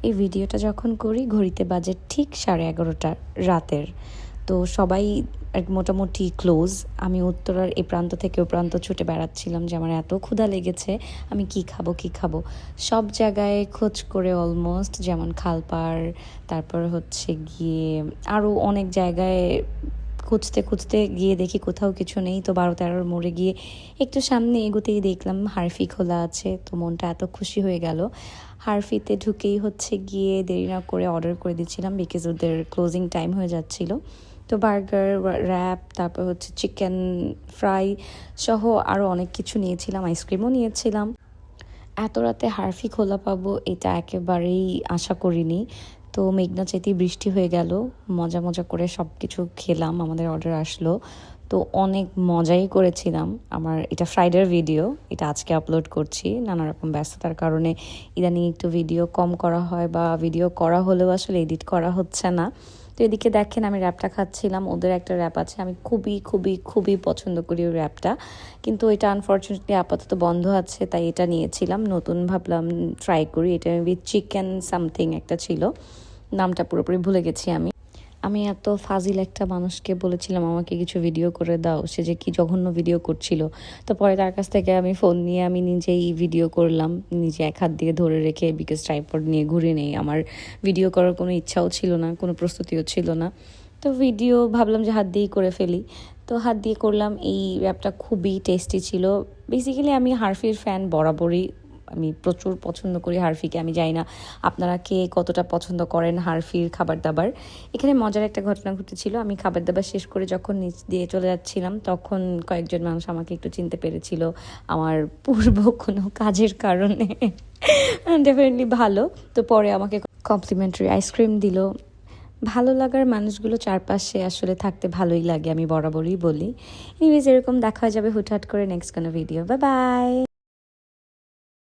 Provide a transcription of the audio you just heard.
এই ভিডিওটা যখন করি ঘড়িতে বাজে ঠিক 11:30 রাতের। তো সবাই মোটামুটি ক্লোজ। আমি উত্তরার এ প্রান্ত থেকে ও প্রান্ত ছুটে বেড়াচ্ছিলাম যে আমার এত ক্ষুধা লেগেছে, আমি কি খাবো। সব জায়গায় খোঁজ করে অলমোস্ট, যেমন খালপাড়, তারপর হচ্ছে গিয়ে আরও অনেক জায়গায় খুঁজতে গিয়ে দেখি কোথাও কিছু নেই। তো 12-13 মোড়ে গিয়ে একটু সামনে এগোতেই দেখলাম হারফি খোলা আছে। তো মনটা এত খুশি হয়ে গেল। হারফিতে ঢুকেই হচ্ছে গিয়ে দেরি না করে অর্ডার করে দিচ্ছিলাম, বিকজ ওদের ক্লোজিং টাইম হয়ে যাচ্ছিল। তো বার্গার, র্যাপ, তারপর হচ্ছে চিকেন ফ্রাই সহ আরও অনেক কিছু নিয়েছিলাম, আইসক্রিমও নিয়েছিলাম। এত রাতে হারফি খোলা পাবো এটা একেবারেই আশা করিনি। তো মেঘনা চাইতেই বৃষ্টি হয়ে গেল। মজা করে সব কিছু খেলাম, আমাদের অর্ডার আসলো। তো অনেক মজাই করেছিলাম। আমার এটা ফ্রাইডের ভিডিও, এটা আজকে আপলোড করছি। নানা রকম ব্যস্ততার কারণে ইদানিং একটু ভিডিও কম করা হয়, বা ভিডিও করা হলেও আসলে এডিট করা হচ্ছে না। তো এদিকে দেখেন আমি র্যাপটা খাচ্ছিলাম। ওদের একটা র্যাপ আছে, আমি খুবই পছন্দ করি ওই র্যাপটা, কিন্তু এটা আনফর্চুনেটলি আপাতত বন্ধ আছে, তাই এটা নিয়েছিলাম। নতুন ভাবলাম ট্রাই করি। এটা মেবি চিকেন সামথিং একটা ছিল, নামটা পুরোপুরি ভুলে গেছি আমি এত ফাজিল একটা মানুষকে বলেছিলাম আমাকে কিছু ভিডিও করে দাও, সে যে কি জঘন্য ভিডিও করছিল। তো পরে তার কাছ থেকে আমি ফোন নিয়ে আমি নিজেই ভিডিও করলাম, নিজে এক হাত দিয়ে ধরে রেখে, বিকজ ট্রাইপড নিয়ে ঘুরে নেই। আমার ভিডিও করার কোনো ইচ্ছাও ছিল না, কোনো প্রস্তুতিও ছিল না। তো ভিডিও ভাবলাম যে হাত দিয়েই করে ফেলি। তো হাত দিয়ে করলাম। এই র্যাপটা খুবই টেস্টি ছিল। বেসিক্যালি আমি হারফির ফ্যান বরাবরই, আমি প্রচুর পছন্দ করি হারফিকে। আমি জানি না আপনারা কে কতটা পছন্দ করেন হারফির খাবার দাবার। এখানে মজার একটা ঘটনা ঘটেছিল। আমি খাবার দাবার শেষ করে যখন নিচ দিয়ে চলে যাচ্ছিলাম, তখন কয়েকজন মানুষ আমাকে একটু চিনতে পেরেছিল আমার পূর্ব কোনো কাজের কারণে। ডেফিনেটলি ভালো। তো পরে আমাকে কমপ্লিমেন্টারি আইসক্রিম দিল। ভালো লাগার মানুষগুলো চারপাশে আসলে থাকতে ভালোই লাগে, আমি বরাবরই বলি। এনিওয়েজ, এরকম দেখা যাবে হুটহাট করে নেক্সট কোনো ভিডিও। Bye bye.